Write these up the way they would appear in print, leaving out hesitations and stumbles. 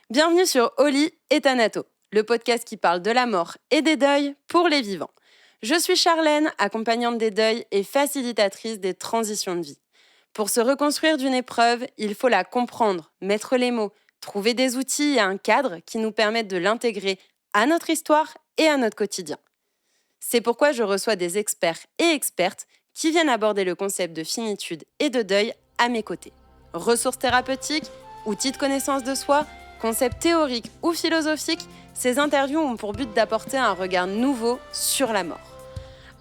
Bienvenue sur Oli et Thanato, le podcast qui parle de la mort et des deuils pour les vivants. Je suis Charlène, accompagnante des deuils et facilitatrice des transitions de vie. Pour se reconstruire d'une épreuve, il faut la comprendre, mettre les mots, trouver des outils et un cadre qui nous permettent de l'intégrer à notre histoire et à notre quotidien. C'est pourquoi je reçois des experts et expertes qui viennent aborder le concept de finitude et de deuil à mes côtés. Ressources thérapeutiques, outils de connaissance de soi, concepts théoriques ou philosophiques, ces interviews ont pour but d'apporter un regard nouveau sur la mort.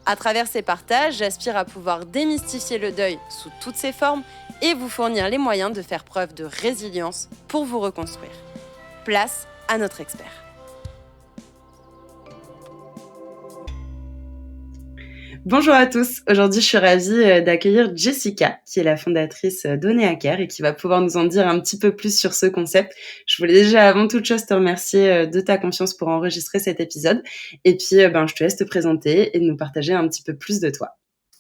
À travers ces partages, j'aspire à pouvoir démystifier le deuil sous toutes ses formes et vous fournir les moyens de faire preuve de résilience pour vous reconstruire. Place à notre expert. Bonjour à tous, aujourd'hui je suis ravie d'accueillir Jessica qui est la fondatrice d'Onea Care et qui va pouvoir nous en dire un petit peu plus sur ce concept. Je voulais déjà avant toute chose te remercier de ta confiance pour enregistrer cet épisode et puis je te laisse te présenter et nous partager un petit peu plus de toi.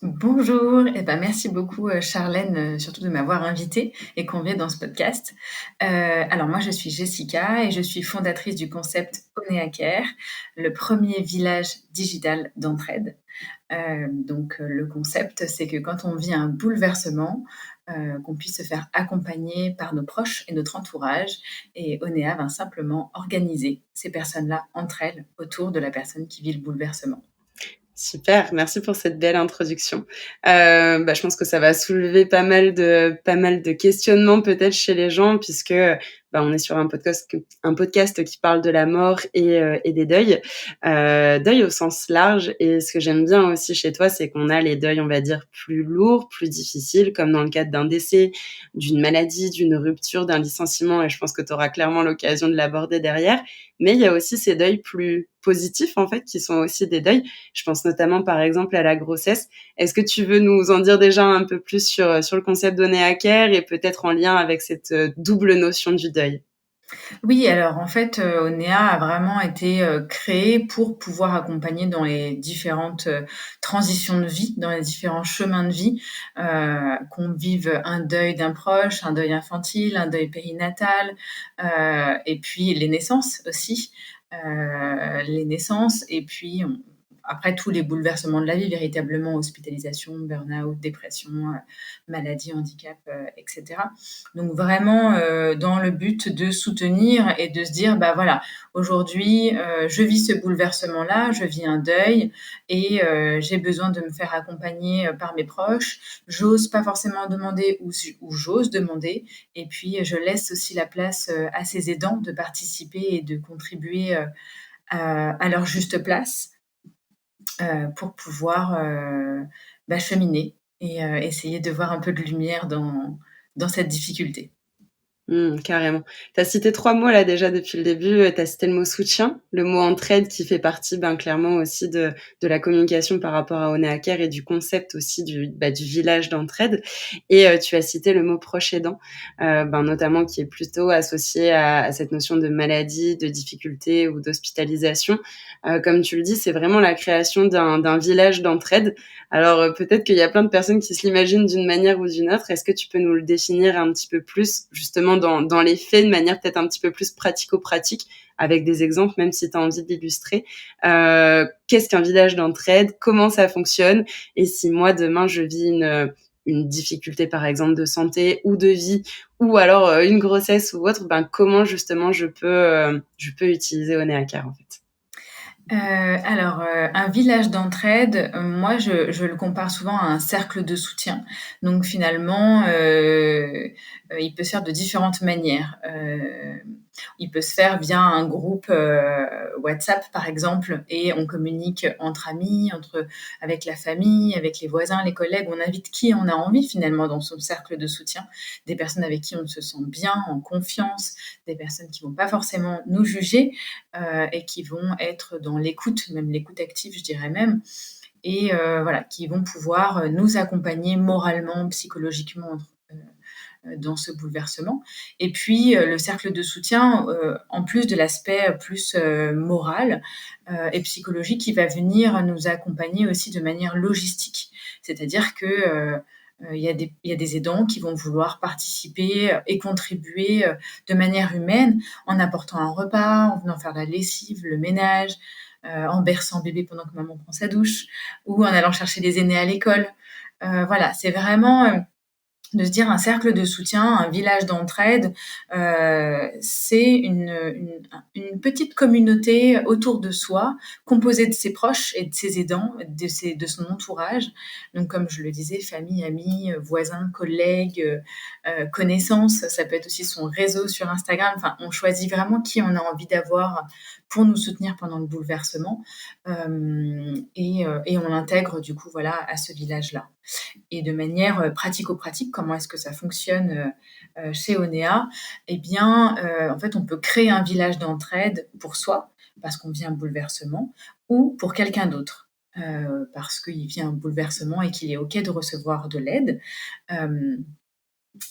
Bonjour, merci beaucoup Charlène, surtout de m'avoir invitée et conviée dans ce podcast. Alors moi je suis Jessica et je suis fondatrice du concept Onea Care, le premier village digital d'entraide. Le concept, c'est que quand on vit un bouleversement, qu'on puisse se faire accompagner par nos proches et notre entourage. Et Onea va simplement organiser ces personnes-là entre elles autour de la personne qui vit le bouleversement. Super, merci pour cette belle introduction. Je pense que ça va soulever pas mal de questionnements peut-être chez les gens puisque on est sur un podcast qui parle de la mort et des deuils, deuil au sens large. Et ce que j'aime bien aussi chez toi, c'est qu'on a les deuils, on va dire, plus lourds, plus difficiles, comme dans le cadre d'un décès, d'une maladie, d'une rupture, d'un licenciement. Et je pense que tu auras clairement l'occasion de l'aborder derrière. Mais il y a aussi ces deuils plus positifs, en fait, qui sont aussi des deuils. Je pense notamment, par exemple, à la grossesse. Est-ce que tu veux nous en dire déjà un peu plus sur le concept d'Onea Care et peut-être en lien avec cette double notion du deuil? Oui, alors en fait, Onea a vraiment été, créé pour pouvoir accompagner dans les différentes, transitions de vie, dans les différents chemins de vie, qu'on vive un deuil d'un proche, un deuil infantile, un deuil périnatal, et puis les naissances aussi. Les naissances et puis après tous les bouleversements de la vie, véritablement hospitalisation, burn-out, dépression, maladie, handicap, et cetera. Donc vraiment, dans le but de soutenir et de se dire: «Bah, voilà, aujourd'hui, je vis ce bouleversement-là, je vis un deuil et j'ai besoin de me faire accompagner, par mes proches. J'ose pas forcément demander ou j'ose demander et puis je laisse aussi la place, à ces aidants de participer et de contribuer, à leur juste place». Pour pouvoir, cheminer et essayer de voir un peu de lumière dans cette difficulté. Carrément. Tu as cité 3 mots là déjà depuis le début, tu as cité le mot soutien, le mot entraide qui fait partie, clairement aussi de la communication par rapport à Onea Care et du concept aussi du village d'entraide et tu as cité le mot proche aidant, notamment qui est plutôt associé à cette notion de maladie, de difficulté ou d'hospitalisation. Comme tu le dis, c'est vraiment la création d'un village d'entraide. Alors, peut-être qu'il y a plein de personnes qui se l'imaginent d'une manière ou d'une autre. Est-ce que tu peux nous le définir un petit peu plus, justement, dans les faits, de manière peut-être un petit peu plus pratico-pratique, avec des exemples, même si tu as envie d'illustrer. Qu'est-ce qu'un village d'entraide? Comment ça fonctionne? Et si moi, demain, je vis une difficulté, par exemple, de santé ou de vie, ou alors une grossesse ou autre, comment, justement, je peux utiliser Onea Care, en fait? Un village d'entraide, moi je le compare souvent à un cercle de soutien. Donc finalement, il peut se faire de différentes manières. Il peut se faire via un groupe, WhatsApp par exemple et on communique entre amis, avec la famille, avec les voisins, les collègues. On invite qui on a envie finalement dans son cercle de soutien. Des personnes avec qui on se sent bien, en confiance, des personnes qui vont pas forcément nous juger, et qui vont être dans l'écoute, même l'écoute active, je dirais même, et voilà, qui vont pouvoir nous accompagner moralement, psychologiquement dans ce bouleversement. Et puis le cercle de soutien, en plus de l'aspect plus moral et psychologique, qui va venir nous accompagner aussi de manière logistique. C'est-à-dire que Il y a des aidants qui vont vouloir participer et contribuer, de manière humaine, en apportant un repas, en venant faire la lessive, le ménage, en berçant bébé pendant que maman prend sa douche ou en allant chercher les aînés à l'école. Voilà, c'est vraiment, de se dire un cercle de soutien, un village d'entraide, c'est une petite communauté autour de soi, composée de ses proches et de ses aidants, de son entourage. Donc comme je le disais, famille, amis, voisins, collègues, connaissances. Ça peut être aussi son réseau sur Instagram. Enfin, on choisit vraiment qui on a envie d'avoir pour nous soutenir pendant le bouleversement, et on l'intègre du coup, voilà, à ce village-là. Et de manière, pratico-pratique, comment est-ce que ça fonctionne, chez Onea? Eh bien, en fait, on peut créer un village d'entraide pour soi, parce qu'on vit un bouleversement, ou pour quelqu'un d'autre, parce qu'il vit un bouleversement et qu'il est OK de recevoir de l'aide. Hem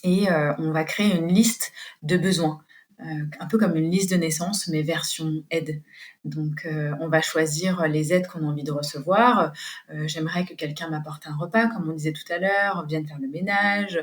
On va créer une liste de besoins, un peu comme une liste de naissance, mais version aide. Donc, on va choisir les aides qu'on a envie de recevoir. J'aimerais que quelqu'un m'apporte un repas, comme on disait tout à l'heure, vienne faire le ménage,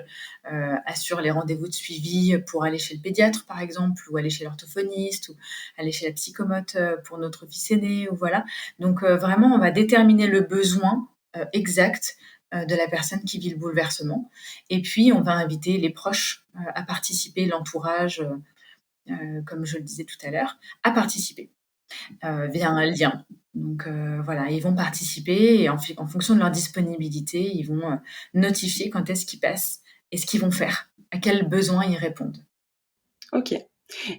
assure les rendez-vous de suivi pour aller chez le pédiatre, par exemple, ou aller chez l'orthophoniste, ou aller chez la psychomote, pour notre fils aîné, ou voilà. Donc, vraiment, on va déterminer le besoin, exact, de la personne qui vit le bouleversement. Et puis, on va inviter les proches, à participer, l'entourage, comme je le disais tout à l'heure, à participer, via un lien. Donc, voilà, ils vont participer et en fonction de leur disponibilité, ils vont, notifier quand est-ce qu'ils passent et ce qu'ils vont faire, à quels besoins ils répondent. OK.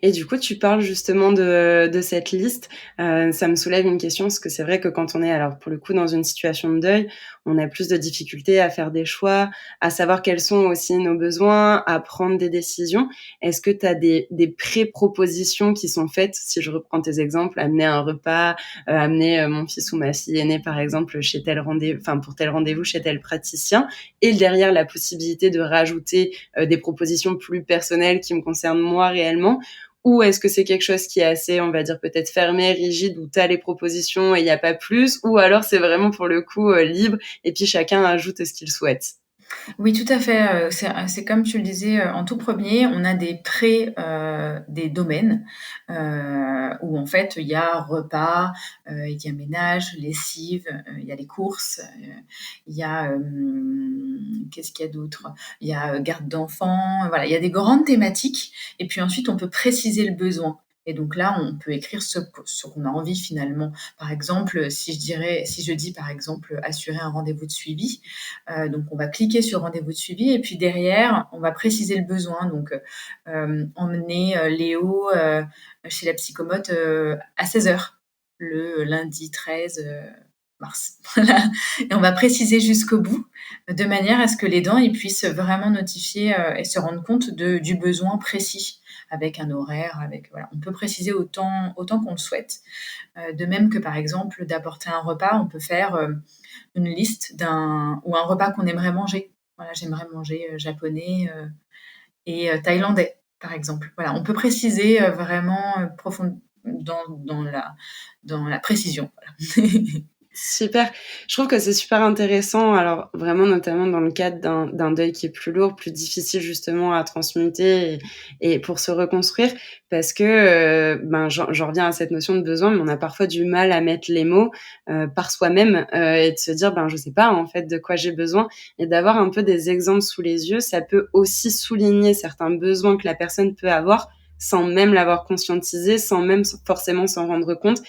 Et du coup, tu parles justement de cette liste. Ça me soulève une question, parce que c'est vrai que quand on est, alors pour le coup, dans une situation de deuil, on a plus de difficultés à faire des choix, à savoir quels sont aussi nos besoins, à prendre des décisions. Est-ce que tu as des pré-propositions qui sont faites? Si je reprends tes exemples, amener un repas, amener mon fils ou ma fille aînée, par exemple, chez tel rendez-vous, enfin pour tel rendez-vous chez tel praticien, et derrière la possibilité de rajouter des propositions plus personnelles qui me concernent moi réellement? Ou est-ce que c'est quelque chose qui est assez, on va dire, peut-être fermé, rigide, où tu as les propositions et il y a pas plus? Ou alors c'est vraiment pour le coup, libre, et puis chacun ajoute ce qu'il souhaite? Oui, tout à fait, c'est comme tu le disais, en tout premier, on a des domaines, où en fait, il y a repas, il y a ménage, lessive, il y a les courses, il y a, qu'est-ce qu'il y a d'autre? Il y a, garde d'enfants, voilà, il y a des grandes thématiques et puis ensuite on peut préciser le besoin et donc là, on peut écrire ce qu'on a envie finalement. Par exemple, si je dis par exemple, assurer un rendez-vous de suivi, donc on va cliquer sur rendez-vous de suivi et puis derrière, on va préciser le besoin. Donc, emmener, Léo, chez la psychomote, à 16 heures le lundi 13 mars. Voilà, et on va préciser jusqu'au bout, de manière à ce que l'aidant, il puisse vraiment notifier, et se rendre compte du besoin précis, avec un horaire, avec voilà. On peut préciser autant qu'on le souhaite. De même que, par exemple, d'apporter un repas, on peut faire, une liste un repas qu'on aimerait manger. Voilà, j'aimerais manger, japonais, et thaïlandais, par exemple. Voilà, on peut préciser, vraiment, profond dans la précision, voilà. Super. Je trouve que c'est super intéressant, alors vraiment notamment dans le cadre d'un deuil qui est plus lourd, plus difficile justement à transmuter, et pour se reconstruire, parce que, ben, j'en reviens à cette notion de besoin, mais on a parfois du mal à mettre les mots, par soi-même, et de se dire: «Ben, je sais pas en fait de quoi j'ai besoin», et d'avoir un peu des exemples sous les yeux, ça peut aussi souligner certains besoins que la personne peut avoir, sans même l'avoir conscientisé, sans même forcément s'en rendre compte,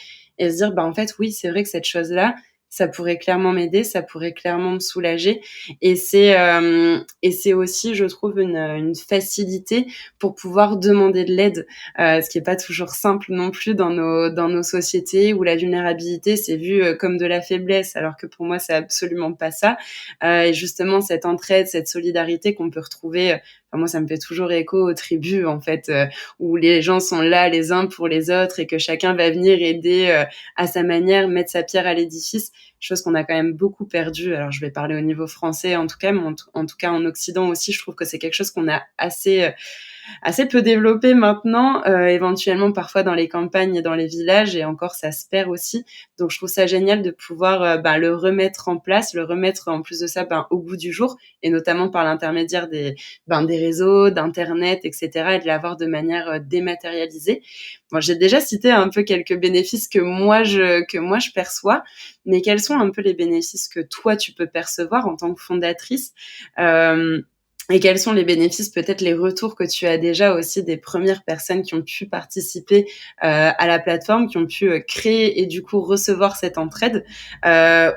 et se dire: «Bah, en fait, oui, c'est vrai que cette chose-là, ça pourrait clairement m'aider, ça pourrait clairement me soulager», et c'est aussi, je trouve, une facilité pour pouvoir demander de l'aide, ce qui est pas toujours simple non plus dans nos sociétés où la vulnérabilité, c'est vu, comme de la faiblesse, alors que pour moi, c'est absolument pas ça, et justement cette entraide, cette solidarité qu'on peut retrouver, enfin moi, ça me fait toujours écho aux tribus, en fait, où les gens sont là les uns pour les autres et que chacun va venir aider, à sa manière, mettre sa pierre à l'édifice, chose qu'on a quand même beaucoup perdue. Alors je vais parler au niveau français en tout cas, mais en tout cas en Occident aussi, je trouve que c'est quelque chose qu'on a assez, assez peu développé maintenant, éventuellement parfois dans les campagnes et dans les villages et encore ça se perd aussi. Donc je trouve ça génial de pouvoir, le remettre en place, le remettre en plus de ça, au goût du jour et notamment par l'intermédiaire des réseaux, d'internet et cetera et de l'avoir de manière, dématérialisée. Bon, j'ai déjà cité un peu quelques bénéfices que moi je perçois, mais quels sont un peu les bénéfices que toi tu peux percevoir en tant que fondatrice? Hem Et quels sont les bénéfices, peut-être les retours que tu as déjà aussi des premières personnes qui ont pu participer, à la plateforme, qui ont pu, créer et du coup recevoir cette entraide,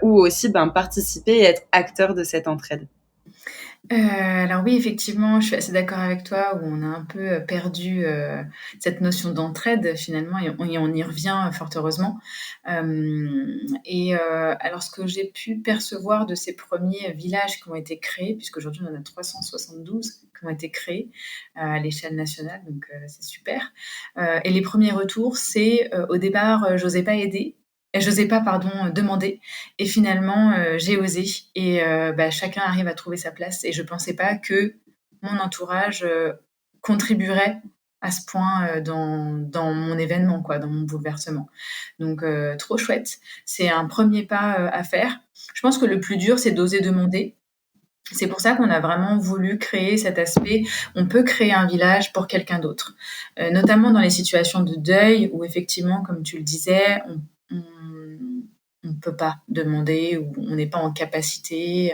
ou aussi, participer et être acteur de cette entraide? Alors oui, effectivement, je suis assez d'accord avec toi, où on a un peu, perdu, cette notion d'entraide finalement et on y revient, fort heureusement. Alors ce que j'ai pu percevoir de ces premiers villages qui ont été créés, puisqu'aujourd'hui on en a 372 qui ont été créés, à l'échelle nationale, donc c'est super. Et les premiers retours, c'est, au départ, j'osais pas pardon, demander et finalement, j'ai osé et chacun arrive à trouver sa place et je pensais pas que mon entourage, contribuerait à ce point, dans mon événement quoi, dans mon bouleversement. Donc trop chouette. C'est un premier pas, à faire. Je pense que le plus dur, c'est d'oser demander. C'est pour ça qu'on a vraiment voulu créer cet aspect, on peut créer un village pour quelqu'un d'autre. Notamment dans les situations de deuil où effectivement, comme tu le disais, on peut pas demander ou on n'est pas en capacité,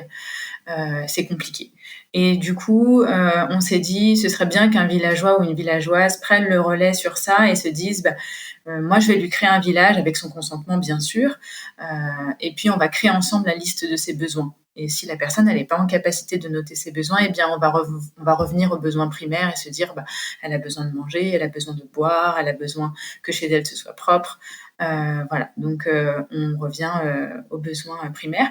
c'est compliqué. Et du coup, on s'est dit: «Ce serait bien qu'un villageois ou une villageoise prenne le relais sur ça et se dise: moi, je vais lui créer un village avec son consentement, bien sûr, et puis on va créer ensemble la liste de ses besoins. Et si la personne, elle est pas en capacité de noter ses besoins, eh bien, on va revenir aux besoins primaires et se dire, elle a besoin de manger, elle a besoin de boire, elle a besoin que chez elle, ce soit propre». Voilà, donc on revient, aux besoins, primaires.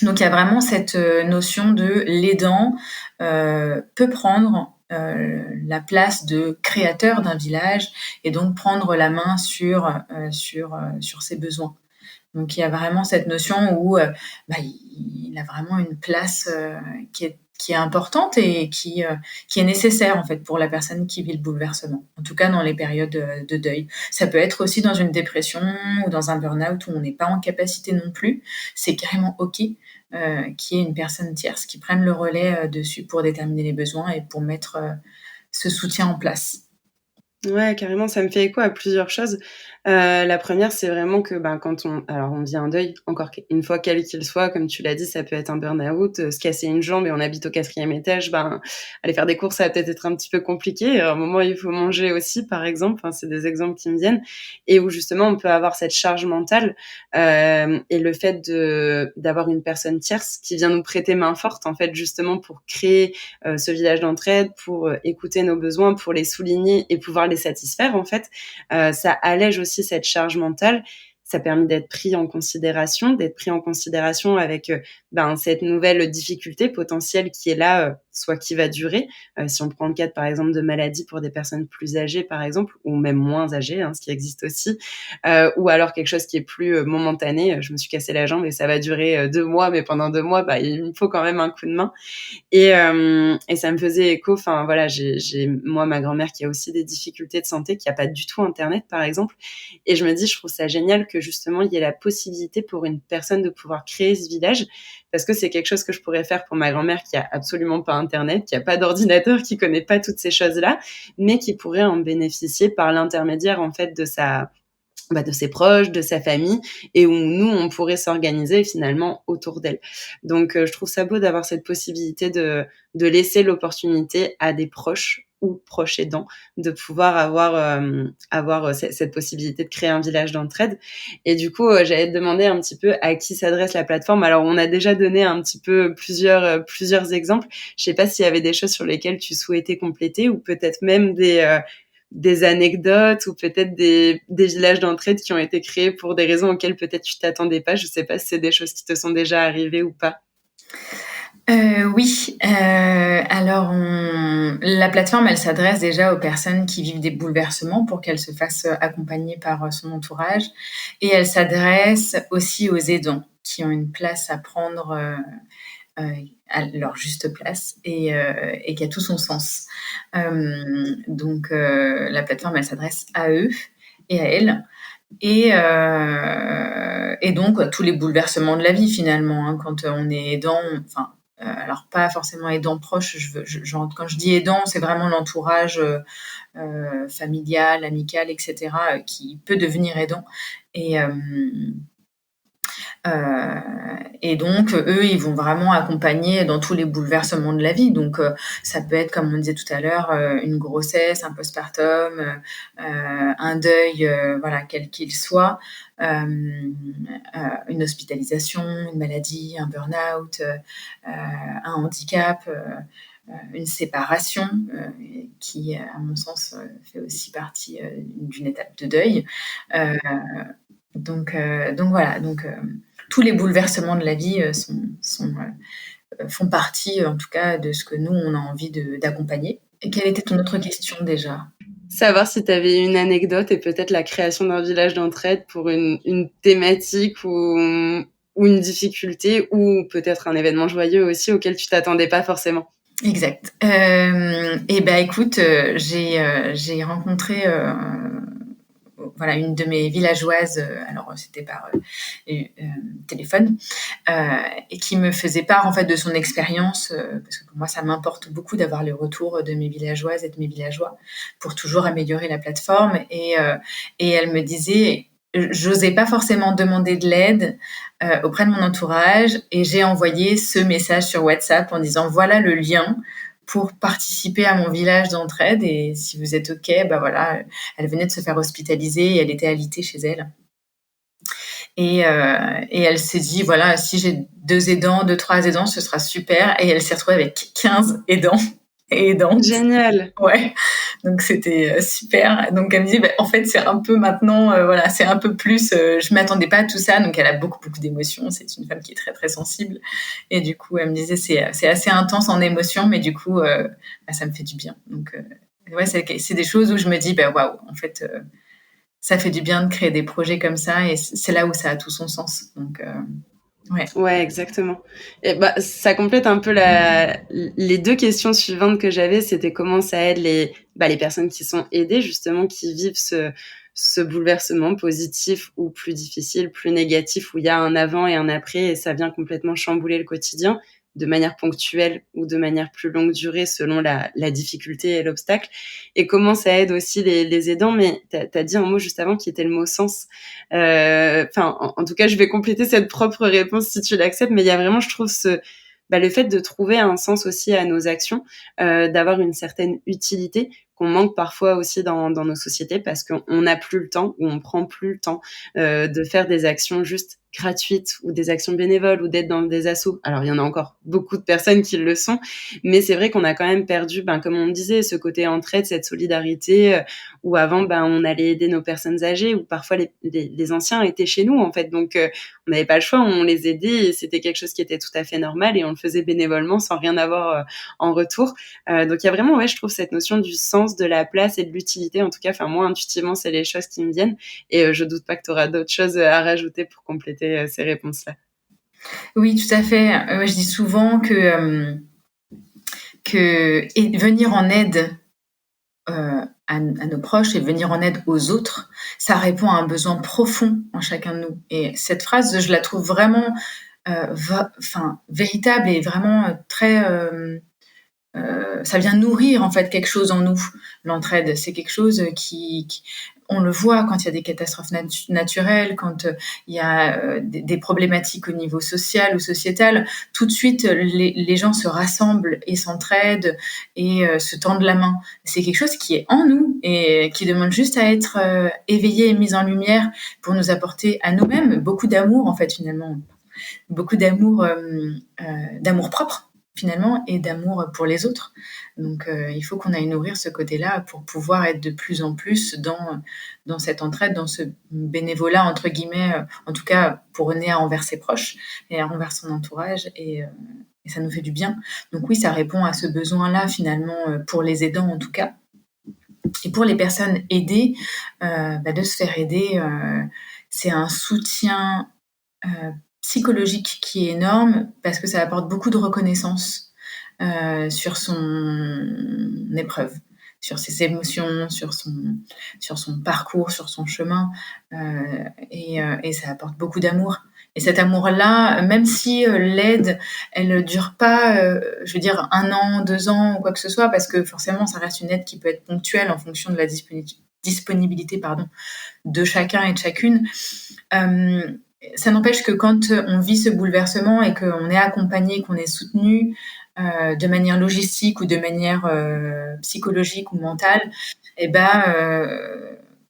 Donc il y a vraiment cette, notion de l'aidant, peut prendre, la place de créateur d'un village et donc prendre la main sur ses besoins. Donc il y a vraiment cette notion où, il a vraiment une place, qui est importante et qui est nécessaire, en fait, pour la personne qui vit le bouleversement. En tout cas, dans les périodes, de deuil. Ça peut être aussi dans une dépression ou dans un burn-out où on n'est pas en capacité non plus. C'est carrément OK, qu'il y ait une personne tierce qui prenne le relais, dessus pour déterminer les besoins et pour mettre, ce soutien en place. Ouais, carrément, ça me fait écho à plusieurs choses. La première, c'est vraiment que, quand on vit un deuil, encore une fois, quel qu'il soit, comme tu l'as dit, ça peut être un burn-out, se casser une jambe et on habite au 4e étage, aller faire des courses, ça va peut-être être un petit peu compliqué. À un moment, il faut manger aussi, par exemple. Enfin, c'est des exemples qui me viennent et où justement on peut avoir cette charge mentale, et le fait d'avoir une personne tierce qui vient nous prêter main forte, en fait, justement pour créer ce village d'entraide, pour écouter nos besoins, pour les souligner et pouvoir les satisfaire en fait. Ça allège aussi cette charge mentale. Ça permet d'être pris en considération avec cette nouvelle difficulté potentielle qui est là, soit qui va durer. Si on prend le cadre par exemple de maladies pour des personnes plus âgées par exemple, ou même moins âgées, hein, ce qui existe aussi, ou alors quelque chose qui est plus momentané. Je me suis cassé la jambe et ça va durer 2 mois, mais pendant 2 mois, il me faut quand même un coup de main. Et ça me faisait écho, enfin voilà, j'ai moi ma grand-mère qui a aussi des difficultés de santé, qui a pas du tout internet par exemple, et je me dis: «Je trouve ça génial que justement il y ait la possibilité pour une personne de pouvoir créer ce village», parce que c'est quelque chose que je pourrais faire pour ma grand-mère qui a absolument pas internet, qui a pas d'ordinateur, qui connaît pas toutes ces choses-là, mais qui pourrait en bénéficier par l'intermédiaire en fait de ses proches, de sa famille, et où nous, on pourrait s'organiser finalement autour d'elle. Donc, je trouve ça beau d'avoir cette possibilité de laisser l'opportunité à des proches ou proches aidants de pouvoir avoir cette possibilité de créer un village d'entraide. Et du coup, j'allais te demander un petit peu à qui s'adresse la plateforme. Alors, on a déjà donné un petit peu plusieurs exemples. Je sais pas s'il y avait des choses sur lesquelles tu souhaitais compléter ou peut-être même des anecdotes ou peut-être des villages d'entraide qui ont été créés pour des raisons auxquelles peut-être tu t'attendais pas. Je sais pas si c'est des choses qui te sont déjà arrivées ou pas? Oui, alors la plateforme, elle s'adresse déjà aux personnes qui vivent des bouleversements pour qu'elles se fassent, accompagner par, son entourage et elle s'adresse aussi aux aidants qui ont une place à prendre, heu, à leur juste place et qui a tout son sens. Donc la plateforme, elle s'adresse à eux et à elles et donc tous les bouleversements de la vie finalement, hein, quand on est aidant, enfin, alors pas forcément aidant proche, quand je dis aidant, c'est vraiment l'entourage, familial, amical et cetera, qui peut devenir aidant et hem et donc, eux, ils vont vraiment accompagner dans tous les bouleversements de la vie. Donc, ça peut être, comme on disait tout à l'heure, une grossesse, un postpartum, un deuil, voilà, quel qu'il soit, une hospitalisation, une maladie, un burn-out, un handicap, une séparation, qui, à mon sens, fait aussi partie, d'une étape de deuil. Heu, donc voilà, tous les bouleversements de la vie font partie, en tout cas, de ce que nous, on a envie d'accompagner. Et quelle était ton autre question déjà? Savoir si tu avais une anecdote et peut-être la création d'un village d'entraide pour une thématique ou une difficulté ou peut-être un événement joyeux aussi auquel tu t'attendais pas forcément? Exact. Et ben, écoute, j'ai rencontré, voilà, une de mes villageoises, alors c'était par téléphone, heu, et qui me faisait part en fait de son expérience, parce que pour moi ça m'importe beaucoup d'avoir les retours de mes villageoises et de mes villageois pour toujours améliorer la plateforme et elle me disait: «J'osais pas forcément demander de l'aide, auprès de mon entourage et j'ai envoyé ce message sur WhatsApp en disant: "Voilà le lien pour participer à mon village d'entraide et si vous êtes OK", bah, voilà, elle venait de se faire hospitaliser et elle était alitée chez elle et elle s'est dit: «Voilà, si j'ai 2 aidants, 2-3 aidants, ce sera super» et elle s'est retrouvée avec 15 aidants et aidantes. Génial! Ouais, donc c'était, super. Donc elle me dit: «Bah, en fait, c'est un peu maintenant, voilà, c'est un peu plus, je m'attendais pas à tout ça». Donc elle a beaucoup, beaucoup d'émotions. C'est une femme qui est très, très sensible et du coup, elle me disait: C'est assez intense en émotions, mais du coup, bah, ça me fait du bien». Donc ouais, c'est des choses où je me dis: «Bah, waouh, en fait, ça fait du bien de créer des projets comme ça et c'est là où ça a tout son sens». Donc ouais. Ouais, exactement. Et bah, ça complète un peu les 2 questions suivantes que j'avais, c'était comment ça aide les personnes qui sont aidées justement, qui vivent ce bouleversement positif ou plus difficile, plus négatif, où il y a un avant et un après et ça vient complètement chambouler le quotidien, de manière ponctuelle ou de manière plus longue durée selon la difficulté et l'obstacle. Et comment ça aide aussi les aidants, mais tu as dit un mot juste avant qui était le mot sens. Enfin, en tout cas, je vais compléter cette propre réponse si tu l'acceptes, mais il y a vraiment, je trouve, le fait de trouver un sens aussi à nos actions, d'avoir une certaine utilité qu'on manque parfois aussi dans nos sociétés parce qu'on n'a plus le temps ou on prend plus le temps de faire des actions juste gratuites ou des actions bénévoles ou d'être dans des assos. Alors, il y en a encore beaucoup de personnes qui le sont, mais c'est vrai qu'on a quand même perdu, comme on disait, ce côté entraide, cette solidarité, où avant, on allait aider nos personnes âgées ou parfois les anciens étaient chez nous, en fait. Donc, on n'avait pas le choix, on les aidait et c'était quelque chose qui était tout à fait normal et on le faisait bénévolement sans rien avoir en retour. Donc, il y a vraiment, ouais, je trouve cette notion du sens, de la place et de l'utilité. En tout cas, enfin, moi, intuitivement, c'est les choses qui me viennent et je doute pas que tu auras d'autres choses à rajouter pour compléter ces réponses-là. Oui, tout à fait. Je dis souvent que venir en aide, à nos proches et venir en aide aux autres, ça répond à un besoin profond en chacun de nous et cette phrase, je la trouve vraiment, véritable et vraiment, très, ça vient nourrir en fait quelque chose en nous. L'entraide, c'est quelque chose qui on le voit quand il y a des catastrophes naturelles, quand il y a des problématiques au niveau social ou sociétal. Tout de suite, les gens se rassemblent et s'entraident et se tendent la main. C'est quelque chose qui est en nous et qui demande juste à être éveillé et mis en lumière pour nous apporter à nous-mêmes beaucoup d'amour en fait finalement, beaucoup d'amour, d'amour propre finalement et d'amour pour les autres. Donc il faut qu'on aille nourrir ce côté-là pour pouvoir être de plus en plus dans cette entraide, dans ce «bénévolat» entre guillemets, en tout cas pour Néa envers ses proches et envers son entourage et ça nous fait du bien. Donc oui, ça répond à ce besoin-là finalement, pour les aidants en tout cas et pour les personnes aidées, de se faire aider, c'est un soutien, heu psychologique qui est énorme parce que ça apporte beaucoup de reconnaissance, sur son épreuve, sur ses émotions, sur son parcours, sur son chemin, et ça apporte beaucoup d'amour. Et cet amour-là, même si, l'aide, elle ne dure pas, je veux dire 1 an, 2 ans ou quoi que ce soit, parce que forcément ça reste une aide qui peut être ponctuelle en fonction de la disponibilité, pardon, de chacun et de chacune. Ça n'empêche que quand on vit ce bouleversement et qu'on est accompagné, qu'on est soutenu, de manière logistique ou de manière, psychologique ou mentale, et ben,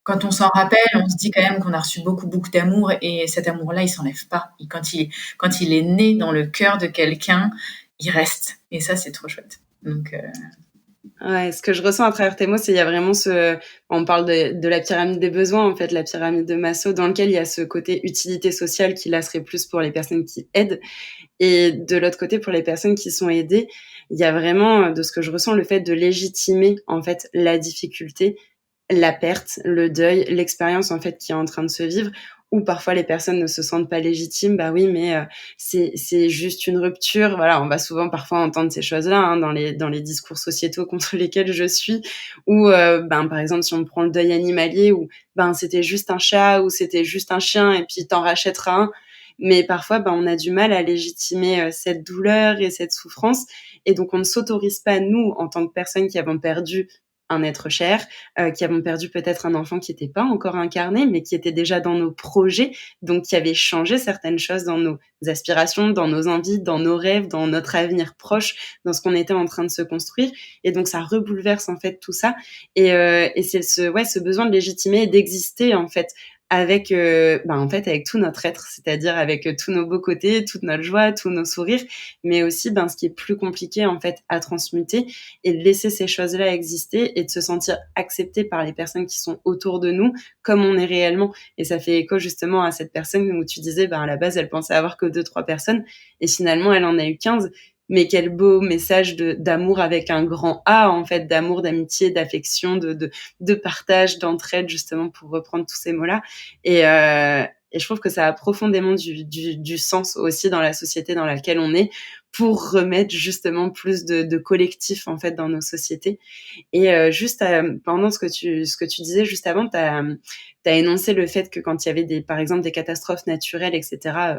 quand on s'en rappelle, on se dit quand même qu'on a reçu beaucoup, beaucoup d'amour, et cet amour-là, il s'enlève pas. Et quand il est né dans le cœur de quelqu'un, il reste, et ça, c'est trop chouette. Donc Ouais, ce que je ressens à travers tes mots, c'est il y a vraiment on parle de la pyramide des besoins, en fait, la pyramide de Maslow, dans lequel il y a ce côté utilité sociale qui là serait plus pour les personnes qui aident. Et de l'autre côté, pour les personnes qui sont aidées, il y a vraiment, de ce que je ressens, le fait de légitimer, en fait, la difficulté, la perte, le deuil, l'expérience, en fait, qui est en train de se vivre, où parfois les personnes ne se sentent pas légitimes. Bah oui, mais c'est juste une rupture. Voilà, on va souvent parfois entendre ces choses-là, hein, dans les discours sociétaux contre lesquels je suis, ou ben, par exemple, si on prend le deuil animalier, où ben, c'était juste un chat ou c'était juste un chien et puis t'en rachèteras un. Mais parfois, ben, on a du mal à légitimer cette douleur et cette souffrance. Et donc, on ne s'autorise pas, nous, en tant que personnes qui avons perdu un être cher, qui avons perdu peut-être un enfant qui n'était pas encore incarné, mais qui était déjà dans nos projets, donc qui avait changé certaines choses dans nos aspirations, dans nos envies, dans nos rêves, dans notre avenir proche, dans ce qu'on était en train de se construire. Et donc, ça rebouleverse en fait tout ça. Et c'est ce besoin de légitimer et d'exister en fait avec, en fait, avec tout notre être, c'est-à-dire avec tous nos beaux côtés, toute notre joie, tous nos sourires, mais aussi, ce qui est plus compliqué, en fait, à transmuter et de laisser ces choses-là exister et de se sentir accepté par les personnes qui sont autour de nous comme on est réellement. Et ça fait écho justement à cette personne où tu disais, à la base, elle pensait avoir que 2, 3 personnes et finalement, elle en a eu 15. Mais quel beau message d'amour avec un grand A, en fait, d'amour, d'amitié, d'affection, de partage, d'entraide, justement, pour reprendre tous ces mots-là. Et je trouve que ça a profondément du sens aussi dans la société dans laquelle on est pour remettre justement plus de collectif en fait dans nos sociétés. Et juste pendant ce que tu disais juste avant, tu as énoncé le fait que quand il y avait par exemple des catastrophes naturelles, etc.,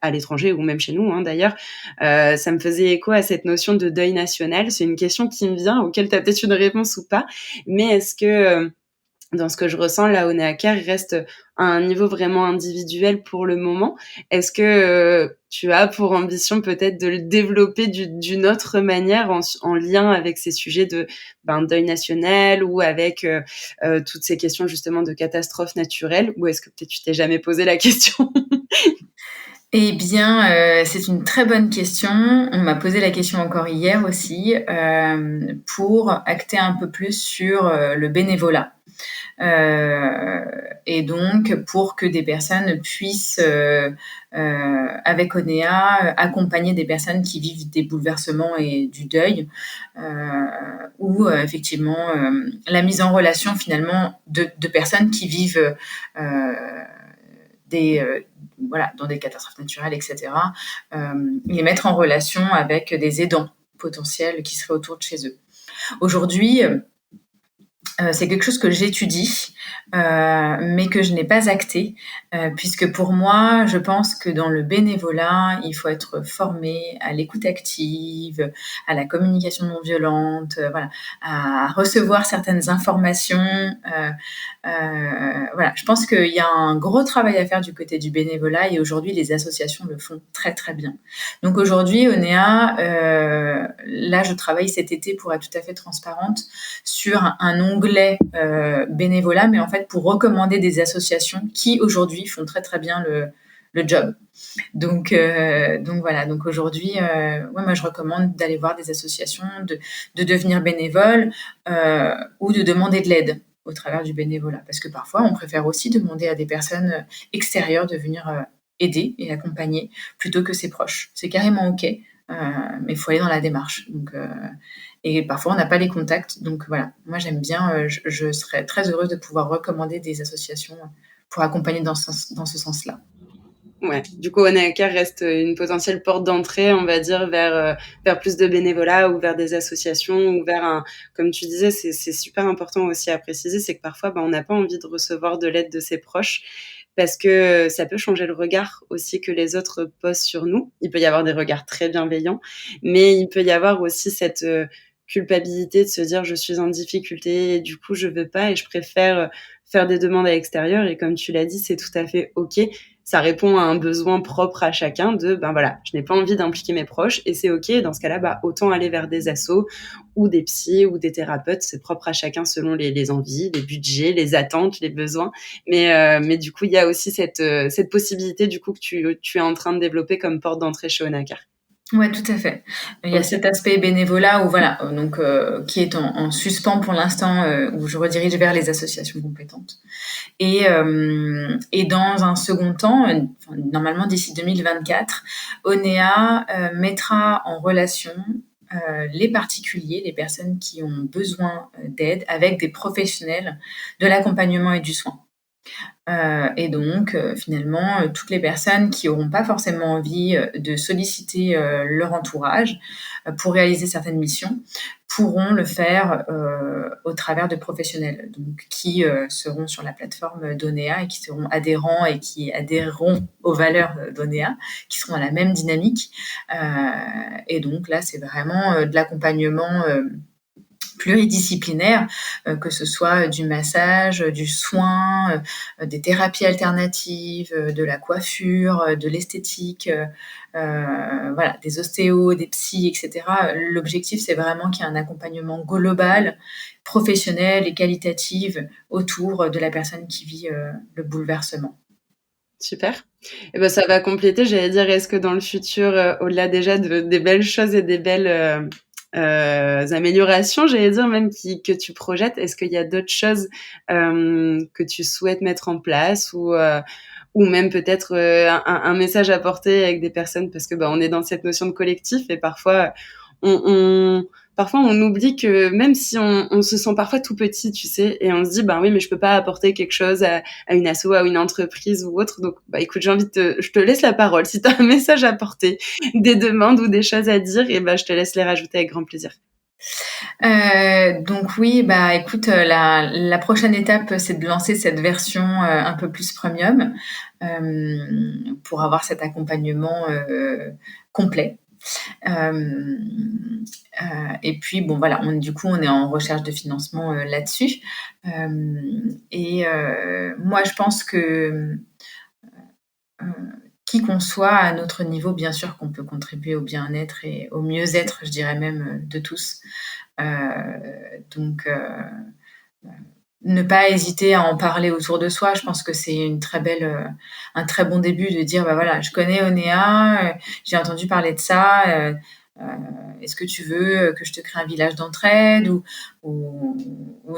à l'étranger ou même chez nous, hein, d'ailleurs, ça me faisait écho à cette notion de deuil national. C'est une question qui me vient, auquel tu as peut-être une réponse ou pas, mais est-ce que dans ce que je ressens, là, au Néacar, il reste à un niveau vraiment individuel pour le moment. Est-ce que tu as pour ambition peut-être de le développer d'une autre manière en lien avec ces sujets de deuil national ou avec toutes ces questions justement de catastrophes naturelles? Ou est-ce que peut-être tu t'es jamais posé la question? Eh bien, c'est une très bonne question. On m'a posé la question encore hier aussi, pour acter un peu plus sur, le bénévolat. Et donc pour que des personnes puissent, avec Onea, accompagner des personnes qui vivent des bouleversements et du deuil, ou effectivement, la mise en relation finalement de personnes qui vivent, des, dans des catastrophes naturelles, etc., les mettre en relation avec des aidants potentiels qui seraient autour de chez eux. Aujourd'hui, c'est quelque chose que j'étudie, mais que je n'ai pas acté, puisque pour moi, je pense que dans le bénévolat, il faut être formé à l'écoute active, à la communication non violente, voilà, à recevoir certaines informations. Voilà, je pense qu'il y a un gros travail à faire du côté du bénévolat, et aujourd'hui, les associations le font très, très bien. Donc aujourd'hui, Onea, là, je travaille cet été, pour être tout à fait transparente, sur un onglet bénévolat, mais en fait pour recommander des associations qui aujourd'hui font très très bien le job. Donc voilà, donc aujourd'hui, moi je recommande d'aller voir des associations, de devenir bénévole, ou de demander de l'aide au travers du bénévolat. Parce que parfois, on préfère aussi demander à des personnes extérieures de venir aider et accompagner plutôt que ses proches. C'est carrément OK, mais il faut aller dans la démarche. Donc, et parfois, on n'a pas les contacts. Donc voilà, moi j'aime bien, je serais très heureuse de pouvoir recommander des associations pour accompagner dans ce sens-là. Ouais, du coup, Honecker reste une potentielle porte d'entrée, on va dire, vers plus de bénévolat ou vers des associations ou vers un, comme tu disais, c'est super important aussi à préciser, c'est que parfois, on n'a pas envie de recevoir de l'aide de ses proches parce que ça peut changer le regard aussi que les autres posent sur nous. Il peut y avoir des regards très bienveillants, mais il peut y avoir aussi cette culpabilité de se dire je suis en difficulté et du coup je veux pas et je préfère faire des demandes à l'extérieur et comme tu l'as dit, c'est tout à fait OK. Ça répond à un besoin propre à chacun de ben voilà, je n'ai pas envie d'impliquer mes proches et c'est OK. Dans ce cas-là, autant aller vers des assos ou des psys ou des thérapeutes. C'est propre à chacun selon les envies, les budgets, les attentes, les besoins. Mais du coup, il y a aussi cette possibilité du coup que tu es en train de développer comme porte d'entrée chez Onacar. Ouais, tout à fait. Il y a OK. cet aspect bénévolat où voilà, donc qui est en suspens pour l'instant, où je redirige vers les associations compétentes. Et dans un second temps, normalement d'ici 2024, Onea mettra en relation les particuliers, les personnes qui ont besoin d'aide avec des professionnels de l'accompagnement et du soin. Et donc finalement, toutes les personnes qui n'auront pas forcément envie, de solliciter, leur entourage, pour réaliser certaines missions, pourront le faire, au travers de professionnels, donc qui, seront sur la plateforme d'Onea et qui seront adhérents et qui adhéreront aux valeurs, d'Onea, qui seront dans la même dynamique. Et donc là, c'est vraiment, de l'accompagnement, pluridisciplinaire, que ce soit du massage, du soin, des thérapies alternatives, de la coiffure, de l'esthétique, voilà, des ostéos, des psys, et cetera. L'objectif, c'est vraiment qu'il y ait un accompagnement global, professionnel et qualitatif autour de la personne qui vit, le bouleversement. Super. Et ben ça va compléter, j'allais dire, est-ce que dans le futur, au-delà déjà des belles choses et des belles, améliorations, j'allais dire même que tu projettes, est-ce qu'il y a d'autres choses, que tu souhaites mettre en place ou même peut-être, un message à porter avec des personnes parce que, on est dans cette notion de collectif et on parfois on oublie que même si on se sent parfois tout petit, tu sais? Et on se dit: «Ben oui, mais je peux pas apporter quelque chose à une asso, à une entreprise ou autre». Donc, écoute, je te laisse la parole. Si tu as un message à porter, des demandes ou des choses à dire et je te laisse les rajouter avec grand plaisir. Donc oui, écoute, la prochaine étape, c'est de lancer cette version, un peu plus premium, pour avoir cet accompagnement, complet. Hem, et puis bon voilà, du coup, on est en recherche de financement, là-dessus. Et moi, je pense que, heu, qui qu'on soit à notre niveau, bien sûr qu'on peut contribuer au bien-être et au mieux-être, je dirais même, de tous. Heu, donc ne pas hésiter à en parler autour de soi. Je pense que c'est un très bon début de dire: «Bah, voilà, je connais Onea, j'ai entendu parler de ça, heu, est-ce que tu veux, que je te crée un village d'entraide?» ou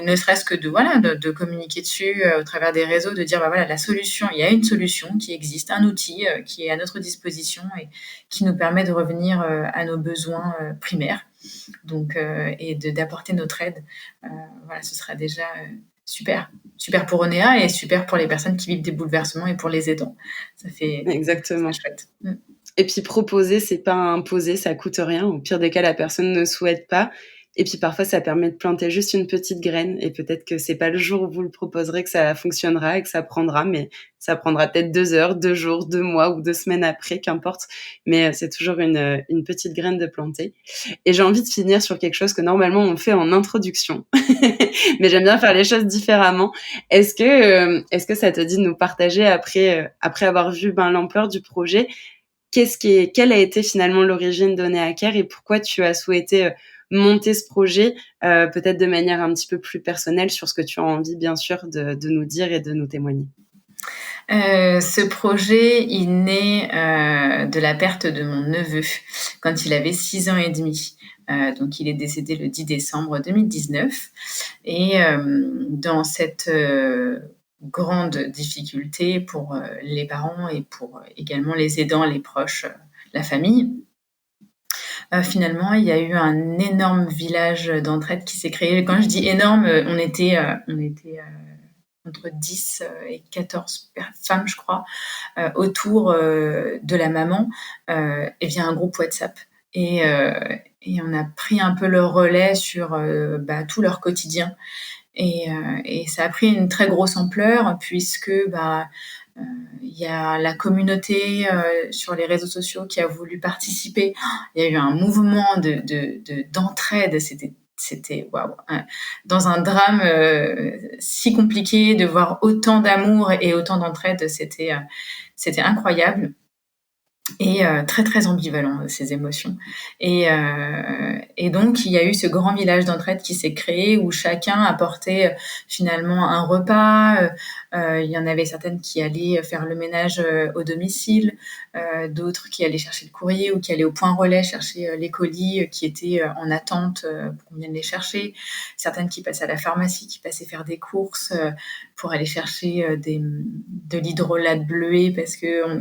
ne serait-ce que de communiquer dessus, au travers des réseaux, de dire: «Bah, voilà, la solution il y a une solution qui existe, un outil, qui est à notre disposition et qui nous permet de revenir, à nos besoins, primaires». Donc et d'apporter notre aide. Heu, voilà, ce sera déjà, super. Super pour Onea et super pour les personnes qui vivent des bouleversements et pour les aidants. Ça serait Exactement. chouette. Mmh. Et puis proposer, c'est pas imposer, ça coûte rien. Au pire des cas, la personne ne souhaite pas. Et puis parfois, ça permet de planter juste une petite graine. Et peut-être que c'est pas le jour où vous le proposerez que ça fonctionnera et que ça prendra, mais ça prendra peut-être 2 heures, 2 jours, 2 mois ou 2 semaines après, qu'importe. Mais c'est toujours une petite graine de planter. Et j'ai envie de finir sur quelque chose que normalement on fait en introduction. Mais j'aime bien faire les choses différemment. Est-ce que ça te dit de nous partager après avoir vu l'ampleur du projet, quelle a été finalement l'origine d'Oneaker et pourquoi tu as souhaité, monter ce projet, peut-être de manière un petit peu plus personnelle sur ce que tu as envie bien sûr de nous dire et de nous témoigner? Ce projet, il naît, de la perte de mon neveu quand il avait 6 ans et demi. Donc il est décédé le 10 décembre 2019 et dans cette, grande difficulté pour, les parents et pour, également les aidants, les proches, la famille, finalement, il y a eu un énorme village d'entraide qui s'est créé. Quand je dis énorme, on était entre 10 et 14 femmes, je crois, autour de la maman, et via un groupe WhatsApp. Et, euh, et on a pris un peu le relais sur tout leur quotidien. Et ça a pris une très grosse ampleur puisque il y a la communauté sur les réseaux sociaux qui a voulu participer. Il y a eu un mouvement d'entraide. C'était waouh. Dans un drame si compliqué, de voir autant d'amour et autant d'entraide, c'était incroyable. Et très, très ambivalent, ces émotions. Et donc il y a eu ce grand village d'entraide qui s'est créé où chacun apportait, finalement un repas. Il y en avait certaines qui allaient faire le ménage, au domicile, d'autres qui allaient chercher le courrier ou qui allaient au point relais chercher, les colis, qui étaient, en attente, pour qu'on vienne les chercher. Certaines qui passaient à la pharmacie, qui passaient faire des courses, pour aller chercher, de l'hydrolat bleué parce que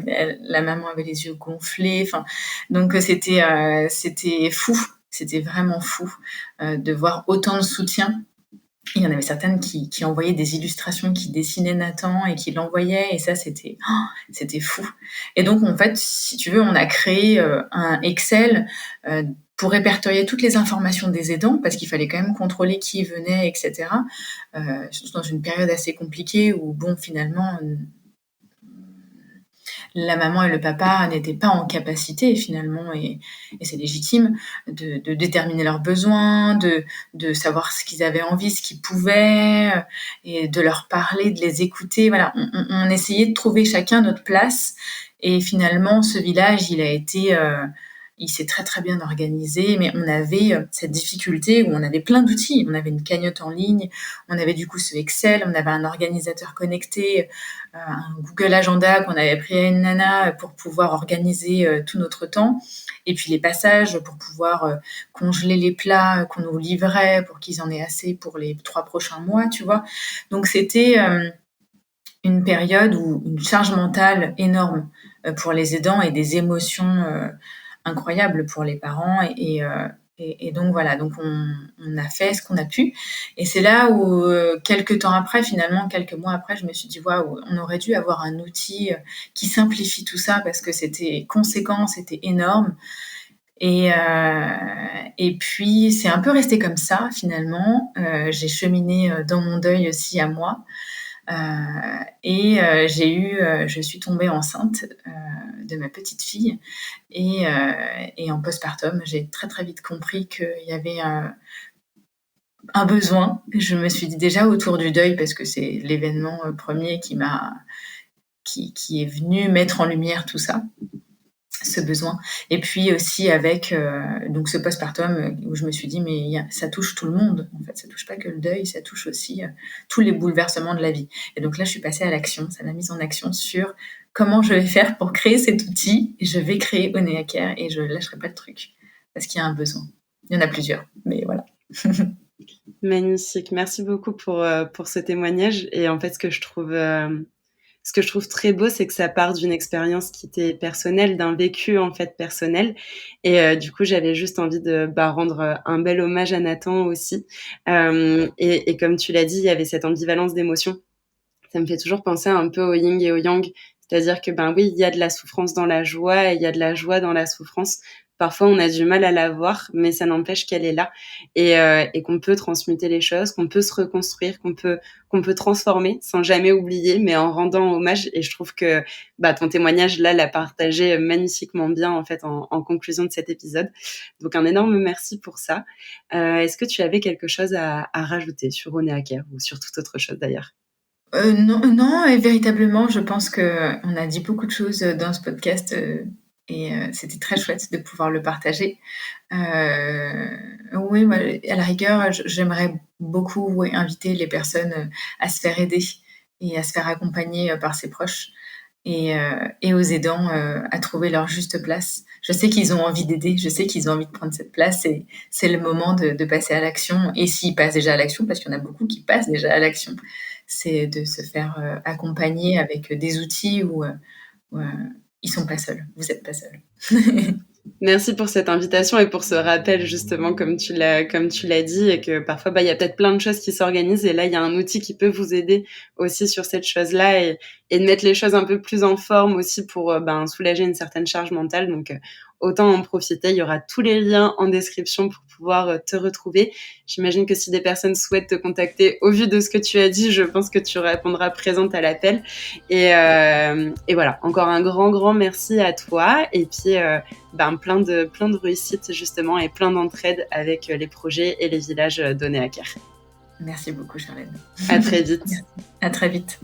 la maman avait les yeux gonflés. Enfin, donc c'était fou, c'était vraiment fou de voir autant de soutien. Il y en avait certaines qui envoyaient des illustrations, qui dessinaient Nathan et qui l'envoyaient, et ça c'était fou. Et donc en fait, si tu veux, on a créé un Excel pour répertorier toutes les informations des aidants, parce qu'il fallait quand même contrôler qui venait, etc. Surtout dans une période assez compliquée où, bon, finalement, la maman et le papa n'étaient pas en capacité, finalement, et c'est légitime, de déterminer leurs besoins, de savoir ce qu'ils avaient envie, ce qu'ils pouvaient, et de leur parler, de les écouter. Voilà, on essayait de trouver chacun notre place, et finalement, ce village, il s'est très très bien organisé, mais on avait cette difficulté où on avait plein d'outils. On avait une cagnotte en ligne, on avait du coup ce Excel, on avait un organisateur connecté, un Google Agenda qu'on avait pris à une nana pour pouvoir organiser tout notre temps, et puis les passages pour pouvoir congeler les plats qu'on nous livrait pour qu'ils en aient assez pour les 3 prochains mois, tu vois. Donc c'était une période où une charge mentale énorme pour les aidants et des émotions incroyables pour les parents. Et donc voilà, donc on a fait ce qu'on a pu. Et c'est là où, quelques temps après, finalement, quelques mois après, je me suis dit, waouh, on aurait dû avoir un outil qui simplifie tout ça parce que c'était conséquent, c'était énorme. Et puis, c'est un peu resté comme ça, finalement. J'ai cheminé dans mon deuil aussi à moi. Je suis tombée enceinte de ma petite fille, et en postpartum, j'ai très très vite compris qu'il y avait un besoin. Je me suis dit déjà autour du deuil, parce que c'est l'événement premier qui est venu mettre en lumière tout ça, ce besoin. Et puis aussi avec donc ce postpartum où je me suis dit, mais ça touche tout le monde. En fait, ça touche pas que le deuil, ça touche aussi tous les bouleversements de la vie. Et donc là, je suis passée à l'action. Ça m'a mise en action sur comment je vais faire pour créer cet outil. Je vais créer Onea Care et je lâcherai pas le truc parce qu'il y a un besoin. Il y en a plusieurs, mais voilà. Magnifique. Merci beaucoup pour ce témoignage. Et en fait, ce que je trouve très beau, c'est que ça part d'une expérience qui était personnelle, d'un vécu en fait personnel. Et du coup, j'avais juste envie de rendre un bel hommage à Nathan aussi. Et comme tu l'as dit, il y avait cette ambivalence d'émotions. Ça me fait toujours penser un peu au yin et au yang. C'est-à-dire que, ben oui, il y a de la souffrance dans la joie et il y a de la joie dans la souffrance. Parfois, on a du mal à la voir, mais ça n'empêche qu'elle est là et qu'on peut transmuter les choses, qu'on peut se reconstruire, qu'on peut transformer sans jamais oublier, mais en rendant hommage. Et je trouve que ton témoignage, là, l'a partagé magnifiquement bien, en fait, en conclusion de cet épisode. Donc, un énorme merci pour ça. Est-ce que tu avais quelque chose à rajouter sur Onea Care ou sur toute autre chose d'ailleurs? Non, non, et véritablement, je pense qu'on a dit beaucoup de choses dans ce podcast, et c'était très chouette de pouvoir le partager. Oui, moi, à la rigueur, j'aimerais beaucoup, ouais, inviter les personnes à se faire aider et à se faire accompagner par ses proches, et aux aidants à trouver leur juste place. Je sais qu'ils ont envie d'aider, je sais qu'ils ont envie de prendre cette place, et c'est le moment de passer à l'action. Et s'ils passent déjà à l'action, parce qu'il y en a beaucoup qui passent déjà à l'action, c'est de se faire accompagner avec des outils où ils sont pas seuls. Vous êtes pas seuls. Merci pour cette invitation et pour ce rappel justement comme tu l'as dit et que parfois, il y a peut-être plein de choses qui s'organisent et là, il y a un outil qui peut vous aider aussi sur cette chose-là et de mettre les choses un peu plus en forme aussi pour, soulager une certaine charge mentale donc autant en profiter. Il y aura tous les liens en description pour pouvoir, te retrouver. J'imagine que si des personnes souhaitent te contacter, au vu de ce que tu as dit, je pense que tu répondras présente à l'appel et voilà. Encore un grand, grand merci à toi et puis, plein de réussites justement et plein d'entraide avec les projets et les villages d'Onéaker. Merci beaucoup, Charlène. À très vite. À très vite.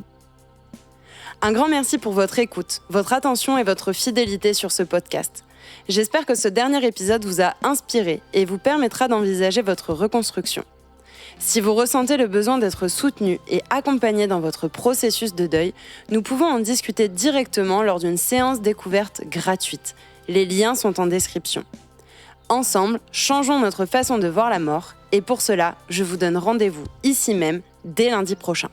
Un grand merci pour votre écoute, votre attention et votre fidélité sur ce podcast. J'espère que ce dernier épisode vous a inspiré et vous permettra d'envisager votre reconstruction. Si vous ressentez le besoin d'être soutenu et accompagné dans votre processus de deuil, nous pouvons en discuter directement lors d'une séance découverte gratuite. Les liens sont en description. Ensemble, changeons notre façon de voir la mort et pour cela, je vous donne rendez-vous ici même dès lundi prochain.